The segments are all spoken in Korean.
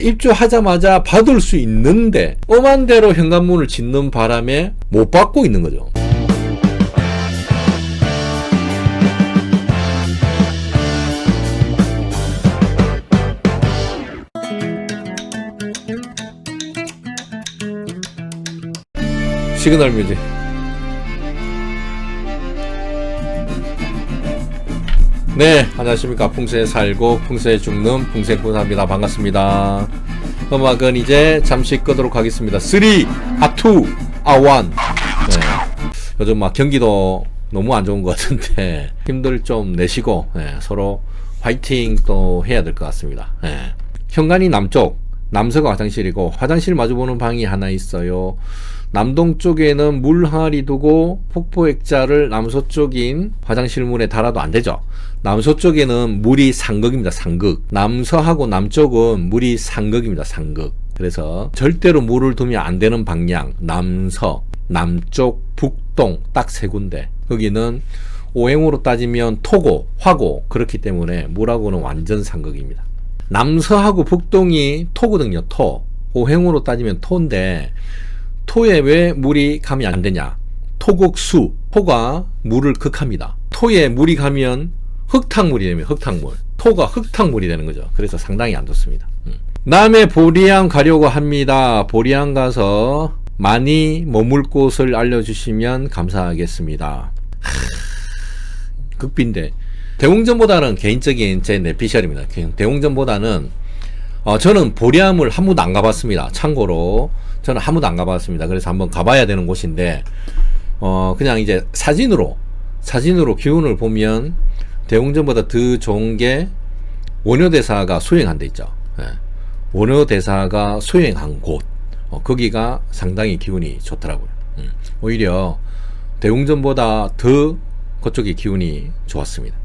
입주하자마자 받을 수 있는데 엄한 대로 현관문을 짓는 바람에 못 받고 있는 거죠. 시그널 뮤직. 네, 안녕하십니까. 풍수에 살고 풍수에 죽는 풍생군사입니다. 반갑습니다. 음악은 이제 잠시 끄도록 하겠습니다. 3, 2, 1. 네. 요즘 막 경기도 너무 안 좋은 것 같은데 힘들 좀 내시고 서로 화이팅 또 해야 될 것 같습니다. 현관이 남쪽, 남서가 화장실이고 화장실 마주보는 방이 하나 있어요. 남동쪽에는 물 항아리 두고 폭포 액자를 남서쪽인 화장실 문에 달아도 안 되죠. 남서쪽에는 물이 상극입니다. 상극. 남서하고 남쪽은 물이 상극입니다. 상극. 그래서 절대로 물을 두면 안 되는 방향. 남서, 남쪽, 북동 딱 세 군데. 거기는 오행으로 따지면 토고, 화고 그렇기 때문에 물하고는 완전 상극입니다. 남서하고 북동이 토거든요. 토. 오행으로 따지면 토인데 토에 왜 물이 가면 안 되냐? 토극수. 토가 물을 극합니다. 토에 물이 가면 흙탕물이 되면 흙탕물. 토가 흙탕물이 되는 거죠. 그래서 상당히 안 좋습니다. 남해 보리양 가려고 합니다. 보리양 가서 많이 머물 곳을 알려주시면 감사하겠습니다. 극빈데 대웅전보다는 개인적인 제 내피셜입니다. 대웅전보다는 저는 보리암을 한 번도 안 가봤습니다. 참고로 저는 한 번도 안 가봤습니다. 그래서 한번 가봐야 되는 곳인데 그냥 이제 사진으로 기운을 보면 대웅전보다 더 좋은 게 원효대사가 수행한 데 있죠. 원효대사가 수행한 곳 거기가 상당히 기운이 좋더라고요. 오히려 대웅전보다 더 그쪽이 기운이 좋았습니다.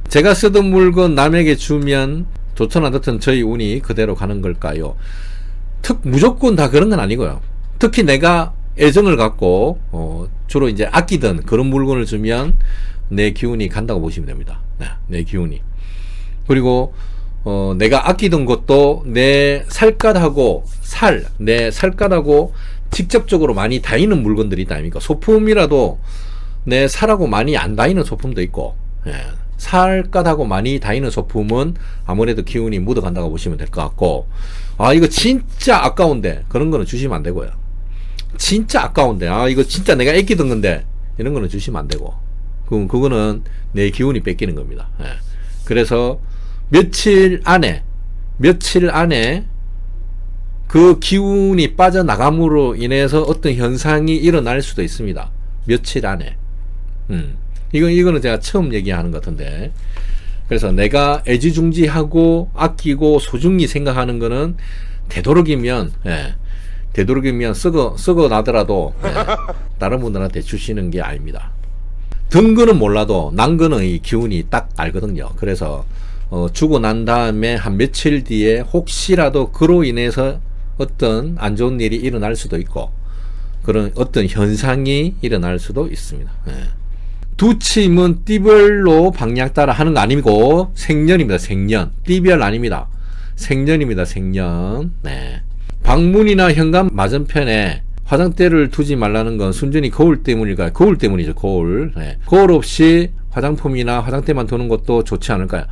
제가 쓰던 물건 남에게 주면 좋든 않든 저희 운이 그대로 가는 걸까요? 무조건 다 그런 건 아니고요. 특히 내가 애정을 갖고 주로 이제 아끼던 그런 물건을 주면 내 기운이 간다고 보시면 됩니다. 내 기운이. 그리고 내가 아끼던 것도 내 살갗하고 내 살갗하고 직접적으로 많이 닿이는 물건들이 있다 아닙니까? 소품이라도 내 살하고 많이 안 닿이는 소품도 있고 살갗하고 많이 닿이는 소품은 아무래도 기운이 묻어간다고 보시면 될 것 같고, 이거 진짜 아까운데 그런 거는 주시면 안 되고요. 진짜 아까운데 이거 진짜 내가 아끼던 건데 이런 거는 주시면 안 되고, 그거는 내 기운이 뺏기는 겁니다. 그래서 며칠 안에 그 기운이 빠져나감으로 인해서 어떤 현상이 일어날 수도 있습니다. 며칠 안에. 이거는 제가 처음 얘기하는 것 같은데, 그래서 내가 애지중지하고 아끼고 소중히 생각하는 거는 되도록이면 썩어 나더라도 다른 분들한테 주시는 게 아닙니다. 든 거는 몰라도 난 거는 이 기운이 딱 알거든요. 그래서 주고 난 다음에 한 며칠 뒤에 혹시라도 그로 인해서 어떤 안 좋은 일이 일어날 수도 있고 그런 어떤 현상이 일어날 수도 있습니다. 두침은 띠별로 방향 따라 하는 거 아니고 생년입니다. 생년. 띠별 아닙니다. 생년입니다. 생년. 방문이나 현관 맞은편에 화장대를 두지 말라는 건 순전히 거울 때문일까요? 거울 때문이죠. 거울. 거울 없이 화장품이나 화장대만 두는 것도 좋지 않을까요?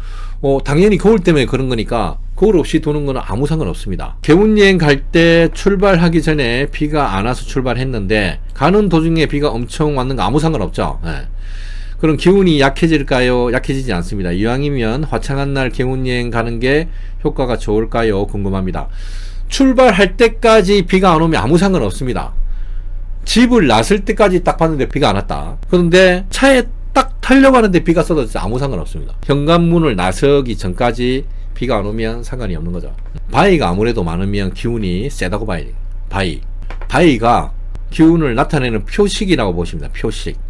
당연히 거울 때문에 그런 거니까 거울 없이 두는 거는 아무 상관없습니다. 개운여행 갈 때 출발하기 전에 비가 안 와서 출발했는데 가는 도중에 비가 엄청 왔는 거 아무 상관없죠. 그럼 기운이 약해질까요? 약해지지 않습니다. 이왕이면 화창한 날 개운여행 가는 게 효과가 좋을까요? 궁금합니다. 출발할 때까지 비가 안 오면 아무 상관없습니다. 집을 나설 때까지 딱 봤는데 비가 안 왔다. 그런데 차에 딱 타려고 하는데 비가 쏟아져서 아무 상관없습니다. 현관문을 나서기 전까지 비가 안 오면 상관이 없는 거죠. 바위가 아무래도 많으면 기운이 세다고 봐야 돼요. 바위가 기운을 나타내는 표식이라고 보십니다. 표식.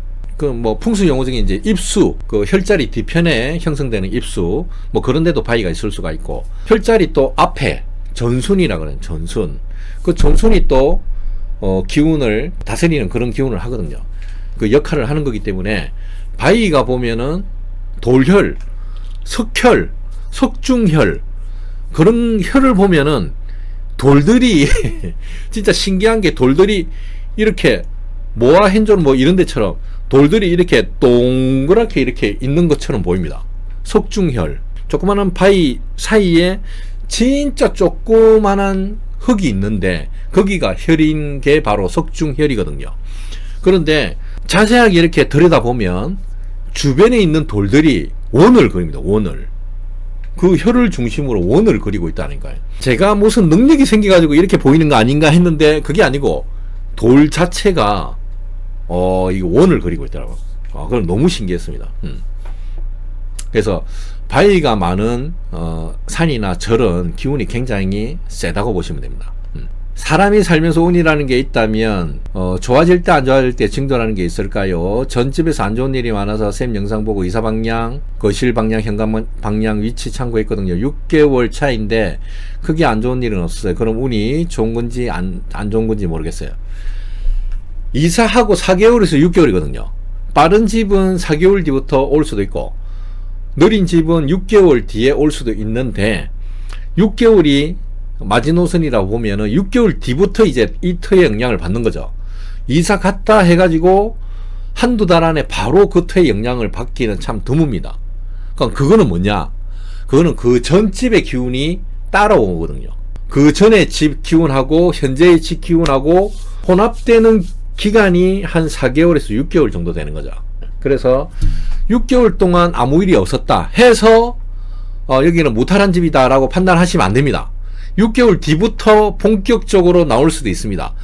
풍수 용어적인 이제 입수, 혈자리 뒤편에 형성되는 입수, 그런데도 바위가 있을 수가 있고, 혈자리 또 앞에 전순이라 그래요. 전순. 그 전순이 또 기운을 다스리는 그런 기운을 하거든요. 그 역할을 하는 거기 때문에 바위가 보면은 돌혈, 석혈, 석중혈 그런 혈을 보면은 돌들이 진짜 신기한 게 돌들이 이렇게 모아헨존 뭐 이런 데처럼 돌들이 이렇게 동그랗게 이렇게 있는 것처럼 보입니다. 석중혈. 조그마한 바위 사이에 진짜 조그만한 흙이 있는데 거기가 혈인 게 바로 석중혈이거든요. 그런데 자세하게 이렇게 들여다보면 주변에 있는 돌들이 원을 그립니다. 원을. 그 혈을 중심으로 원을 그리고 있다는 거예요. 제가 무슨 능력이 생겨가지고 이렇게 보이는 거 아닌가 했는데 그게 아니고 돌 자체가 이거 원을 그리고 있더라고요. 그건 너무 신기했습니다. 그래서 바위가 많은 산이나 절은 기운이 굉장히 세다고 보시면 됩니다. 사람이 살면서 운이라는 게 있다면 좋아질 때 안 좋아질 때 징조라는 게 있을까요? 전집에서 안 좋은 일이 많아서 쌤 영상 보고 이사 방향, 거실 방향, 현관 방향 위치 참고했거든요. 6개월 차인데 크게 안 좋은 일은 없었어요. 그럼 운이 좋은 건지 안 좋은 건지 모르겠어요. 이사하고 4개월에서 6개월이거든요. 빠른 집은 4개월 뒤부터 올 수도 있고 느린 집은 6개월 뒤에 올 수도 있는데 6개월이 마지노선이라고 보면은 6개월 뒤부터 이제 이 터의 영향을 받는 거죠. 이사 갔다 해가지고 한두 달 안에 바로 그 터의 영향을 받기는 참 드뭅니다. 그러니까 그거는 뭐냐? 그거는 그 전 집의 기운이 따라오거든요. 그 전에 집 기운하고 현재의 집 기운하고 혼합되는 기간이 한 4개월에서 6개월 정도 되는 거죠. 그래서 6개월 동안 아무 일이 없었다 해서 여기는 무탈한 집이다 라고 판단하시면 안 됩니다. 6개월 뒤부터 본격적으로 나올 수도 있습니다.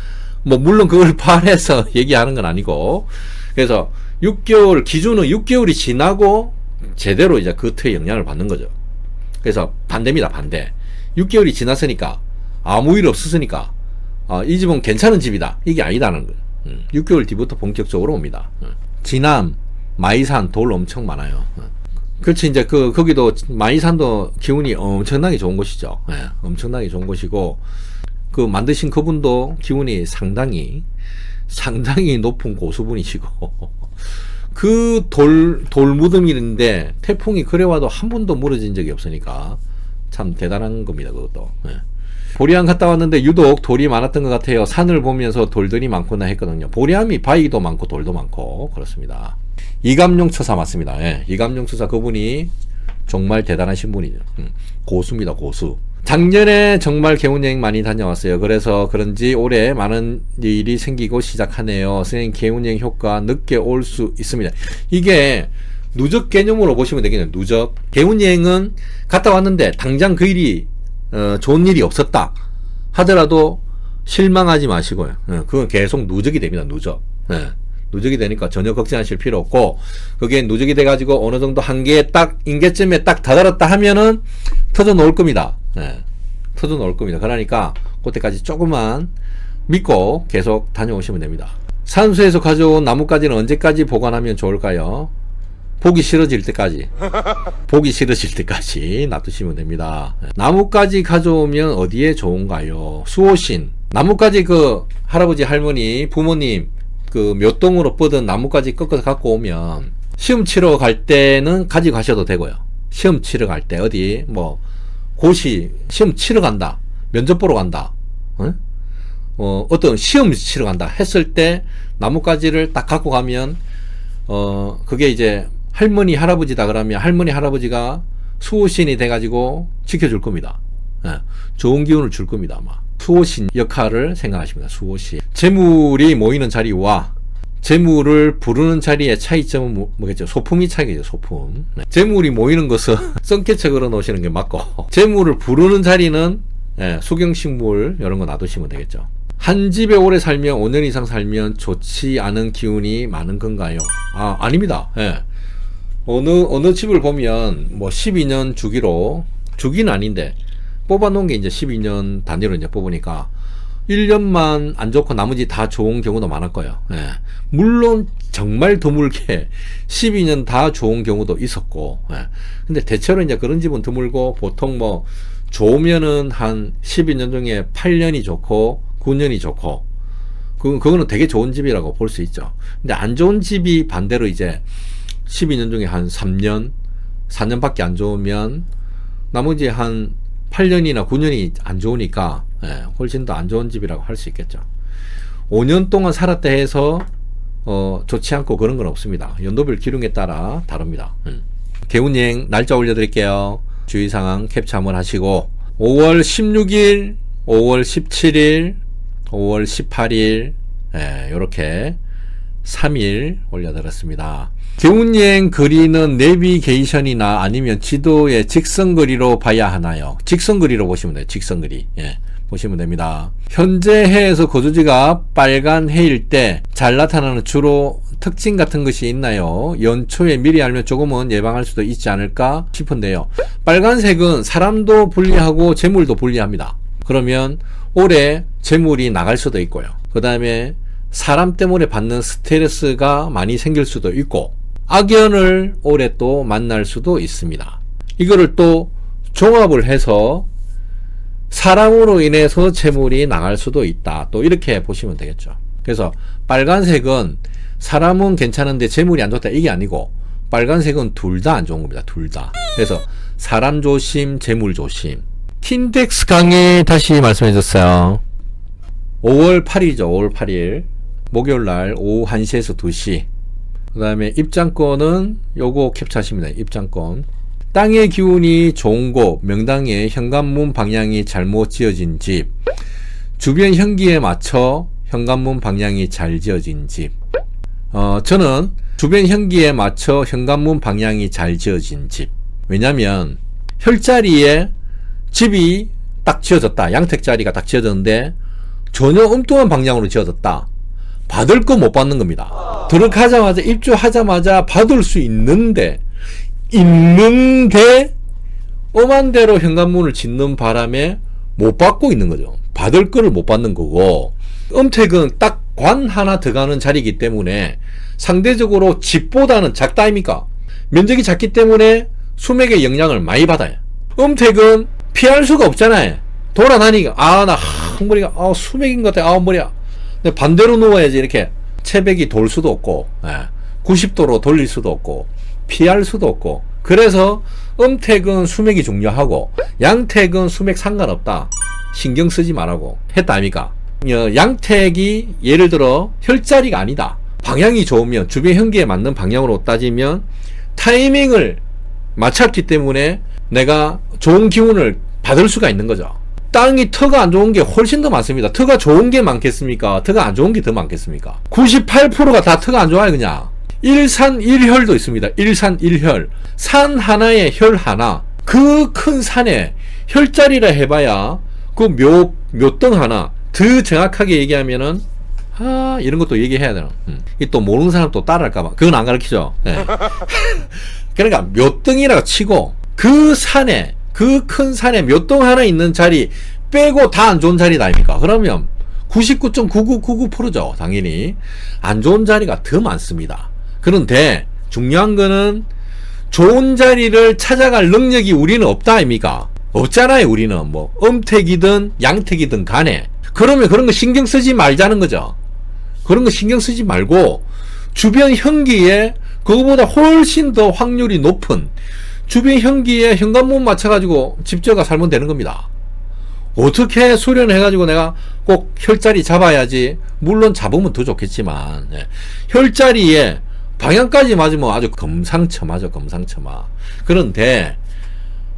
뭐 물론 그걸 바라서 얘기하는 건 아니고, 그래서 6개월 기준은 6개월이 지나고 제대로 이제 그 터의 영향을 받는 거죠. 그래서 반대입니다. 반대. 6개월이 지났으니까 아무 일 없었으니까 이 집은 괜찮은 집이다 이게 아니다는 거예요. 6개월 뒤부터 본격적으로 옵니다. 진암, 마이산 돌 엄청 많아요. 그렇지. 이제 거기도 마이산도 기운이 엄청나게 좋은 곳이죠. 엄청나게 좋은 곳이고 그 만드신 그분도 기운이 상당히 높은 고수분이시고 그 돌 무덤인데 태풍이 그래 와도 한 번도 무너진 적이 없으니까 참 대단한 겁니다. 그것도. 보리암 갔다 왔는데 유독 돌이 많았던 것 같아요. 산을 보면서 돌들이 많구나 했거든요. 보리암이 바위도 많고 돌도 많고 그렇습니다. 이감용 처사 맞습니다. 이감용 처사 그분이 정말 대단하신 분이죠. 고수입니다. 고수. 작년에 정말 개운여행 많이 다녀왔어요. 그래서 그런지 올해 많은 일이 생기고 시작하네요. 선생님 개운여행 효과 늦게 올 수 있습니다. 이게 누적 개념으로 보시면 되겠네요. 누적. 개운여행은 갔다 왔는데 당장 그 일이 좋은 일이 없었다 하더라도 실망하지 마시고요. 그건 계속 누적이 됩니다. 누적. 누적이 되니까 전혀 걱정하실 필요 없고, 그게 누적이 돼가지고 어느 정도 한계에 딱 인계점에 딱 다다랐다 하면은 터져 놓을 겁니다. 터져 놓을 겁니다. 그러니까 그때까지 조금만 믿고 계속 다녀오시면 됩니다. 산수에서 가져온 나뭇가지는 언제까지 보관하면 좋을까요? 보기 싫어질 때까지. 보기 싫어질 때까지 놔두시면 됩니다. 나뭇가지 가져오면 어디에 좋은가요? 수호신. 나뭇가지 그 할아버지 할머니 부모님 그 몇 동으로 뻗은 나뭇가지 꺾어서 갖고 오면 시험 치러 갈 때는 가지고 가셔도 되고요. 시험 치러 갈 때 어디 뭐 고시 시험 치러 간다, 면접 보러 간다, 어떤 시험 치러 간다 했을 때 나뭇가지를 딱 갖고 가면 그게 이제 할머니 할아버지다 그러면 할머니 할아버지가 수호신이 돼가지고 지켜줄 겁니다. 좋은 기운을 줄 겁니다. 아마 수호신 역할을 생각하십니다. 수호신. 재물이 모이는 자리와 재물을 부르는 자리의 차이점은 뭐겠죠? 소품이 차이겠죠. 소품. 재물이 모이는 것은 썬캐쳐 걸어 놓으시는 게 맞고, 재물을 부르는 자리는 수경식물 이런 거 놔두시면 되겠죠. 한 집에 오래 살면 5년 이상 살면 좋지 않은 기운이 많은 건가요? 아닙니다. 어느 집을 보면 뭐 12년 주기로, 주기는 아닌데 뽑아놓은 게 이제 12년 단위로 이제 뽑으니까 1년만 안 좋고 나머지 다 좋은 경우도 많을 거예요. 물론 정말 드물게 12년 다 좋은 경우도 있었고, 근데 대체로 이제 그런 집은 드물고 보통 뭐 좋으면은 한 12년 중에 8년이 좋고 9년이 좋고, 그거는 되게 좋은 집이라고 볼 수 있죠. 근데 안 좋은 집이 반대로 이제 12년 중에 한 3년, 4년밖에 안 좋으면 나머지 한 8년이나 9년이 안 좋으니까 예, 훨씬 더 안 좋은 집이라고 할 수 있겠죠. 5년 동안 살았다 해서 좋지 않고 그런 건 없습니다. 연도별 기lun에 따라 다릅니다. 개운여행 날짜 올려드릴게요. 주의사항 캡처 한번 하시고 5월 16일, 5월 17일, 5월 18일 이렇게 3일 올려드렸습니다. 개운여행 거리는 내비게이션이나 아니면 지도의 직선거리로 봐야 하나요? 직선거리로 보시면 돼요. 직선거리. 보시면 됩니다. 현재 해에서 거주지가 빨간 해일 때 잘 나타나는 주로 특징 같은 것이 있나요? 연초에 미리 알면 조금은 예방할 수도 있지 않을까 싶은데요. 빨간색은 사람도 불리하고 재물도 불리합니다. 그러면 올해 재물이 나갈 수도 있고요. 그 다음에 사람 때문에 받는 스트레스가 많이 생길 수도 있고 악연을 올해 또 만날 수도 있습니다. 이거를 또 종합을 해서 사람으로 인해서 재물이 나갈 수도 있다. 또 이렇게 보시면 되겠죠. 그래서 빨간색은 사람은 괜찮은데 재물이 안 좋다 이게 아니고 빨간색은 둘 다 안 좋은 겁니다. 둘 다. 그래서 사람 조심, 재물 조심. 킨덱스 강의 다시 말씀해 줬어요. 5월 8일이죠. 5월 8일 목요일날 오후 1시에서 2시. 그 다음에 입장권은 요거 캡처하시면 돼요. 입장권. 땅의 기운이 좋은 곳, 명당의 현관문 방향이 잘못 지어진 집, 주변 현기에 맞춰 현관문 방향이 잘 지어진 집. 저는 주변 현기에 맞춰 현관문 방향이 잘 지어진 집. 왜냐면 혈자리에 집이 딱 지어졌다. 양택자리가 딱 지어졌는데 전혀 엉뚱한 방향으로 지어졌다. 받을 거 못 받는 겁니다. 들어가자마자 입주하자마자 받을 수 있는데 엄한 대로 현관문을 짓는 바람에 못 받고 있는 거죠. 받을 거를 못 받는 거고, 음택은 딱 관 하나 들어가는 자리이기 때문에 상대적으로 집보다는 작다 아닙니까? 면적이 작기 때문에 수맥의 영향을 많이 받아요. 음택은 피할 수가 없잖아요. 돌아다니니까 나 머리가 수맥인 것 같아. 머리야. 근데 반대로 누워야지. 이렇게 체백이 돌 수도 없고 90도로 돌릴 수도 없고 피할 수도 없고. 그래서 음택은 수맥이 중요하고 양택은 수맥 상관없다. 신경 쓰지 말라고 했다 아닙니까? 양택이 예를 들어 혈자리가 아니다. 방향이 좋으면 주변 현기에 맞는 방향으로 따지면 타이밍을 맞췄기 때문에 내가 좋은 기운을 받을 수가 있는 거죠. 땅이 터가 안 좋은 게 훨씬 더 많습니다. 터가 좋은 게 많겠습니까? 터가 안 좋은 게 더 많겠습니까? 98%가 다 터가 안 좋아요. 그냥 일산일혈도 있습니다. 일산일혈. 산 하나에 혈 하나. 그 큰 산에 혈자리라 해봐야 그 묘등 하나. 더 정확하게 얘기하면은 이런 것도 얘기해야 되나. 또 모르는 사람 또 따라할까봐. 그건 안 가르치죠. 네. 그러니까 묘등이라고 치고 그 산에 그 큰 산에 묘등 하나 있는 자리 빼고 다 안 좋은 자리다 아닙니까? 그러면 99.9999%죠. 당연히 안 좋은 자리가 더 많습니다. 그런데 중요한 거는 좋은 자리를 찾아갈 능력이 우리는 없다 아닙니까? 없잖아요. 우리는 뭐 음택이든 양택이든 간에. 그러면 그런 거 신경 쓰지 말자는 거죠. 그런 거 신경 쓰지 말고 주변 현기에 그거보다 훨씬 더 확률이 높은 주변 현기에 현관문 맞춰가지고 집주가 살면 되는 겁니다. 어떻게 수련해가지고 내가 꼭 혈자리 잡아야지. 물론 잡으면 더 좋겠지만 혈자리에 방향까지 맞으면 아주 금상첨화죠. 금상첨화. 그런데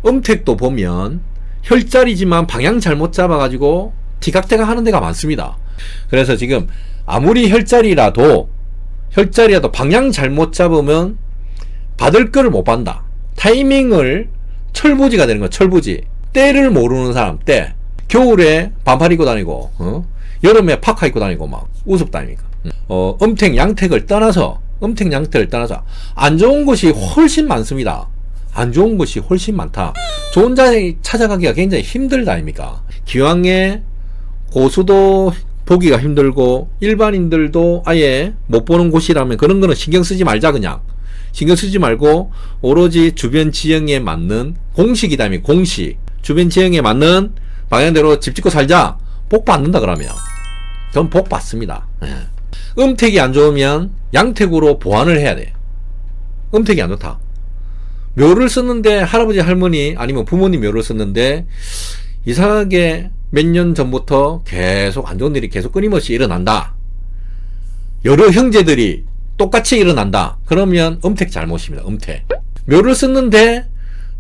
음택도 보면 혈자리지만 방향 잘못 잡아가지고 티각태각 하는 데가 많습니다. 그래서 지금 아무리 혈자리라도 방향 잘못 잡으면 받을 거를 못 받는다. 타이밍을 철부지가 되는 거야. 철부지. 때를 모르는 사람. 때. 겨울에 반팔 입고 다니고 여름에 파카 입고 다니고 막 우습다 아닙니까? 음택 양택을 떠나서 안 좋은 것이 훨씬 많습니다. 안 좋은 것이 훨씬 많다. 좋은 자리 찾아가기가 굉장히 힘들다 아닙니까? 기왕에 고수도 보기가 힘들고 일반인들도 아예 못 보는 곳이라면 그런 거는 신경 쓰지 말자. 그냥 신경 쓰지 말고 오로지 주변 지형에 맞는 공식이다면 공식, 주변 지형에 맞는 방향대로 집 짓고 살자. 복 받는다 그러면 전 복 받습니다. 음택이 안 좋으면 양택으로 보완을 해야 돼. 음택이 안 좋다. 묘를 썼는데 할아버지 할머니 아니면 부모님 묘를 썼는데 이상하게 몇 년 전부터 계속 안 좋은 일이 계속 끊임없이 일어난다. 여러 형제들이 똑같이 일어난다. 그러면 음택 잘못입니다. 음택. 묘를 썼는데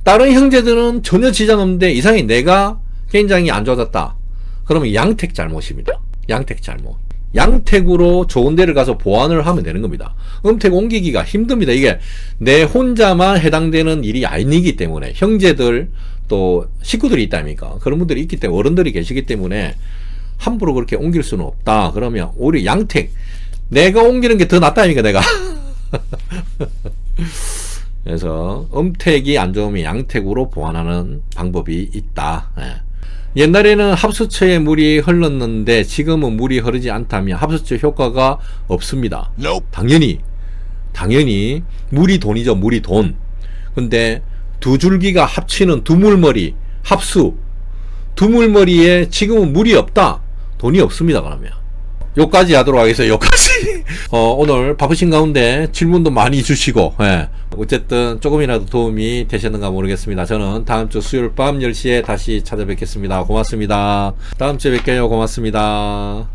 다른 형제들은 전혀 지장 없는데 이상하게 내가 굉장히 안 좋아졌다. 그러면 양택 잘못입니다. 양택 잘못. 양택으로 좋은 데를 가서 보완을 하면 되는 겁니다. 음택 옮기기가 힘듭니다. 이게 내 혼자만 해당되는 일이 아니기 때문에 형제들 또 식구들이 있다니까 그런 분들이 있기 때문에 어른들이 계시기 때문에 함부로 그렇게 옮길 수는 없다. 그러면 오히려 양택 내가 옮기는 게 더 낫다니까 내가. 그래서 음택이 안 좋으면 양택으로 보완하는 방법이 있다. 예. 옛날에는 합수처에 물이 흘렀는데 지금은 물이 흐르지 않다면 합수처 효과가 없습니다. 당연히 물이 돈이죠. 물이 돈. 근데 두 줄기가 합치는 두물머리 합수 두물머리에 지금은 물이 없다. 돈이 없습니다. 그러면 요까지 하도록 하겠어요. 요까지. 오늘 바쁘신 가운데 질문도 많이 주시고, 예. 어쨌든 조금이라도 도움이 되셨는가 모르겠습니다. 저는 다음 주 수요일 밤 10시에 다시 찾아뵙겠습니다. 고맙습니다. 다음 주에 뵐게요. 고맙습니다.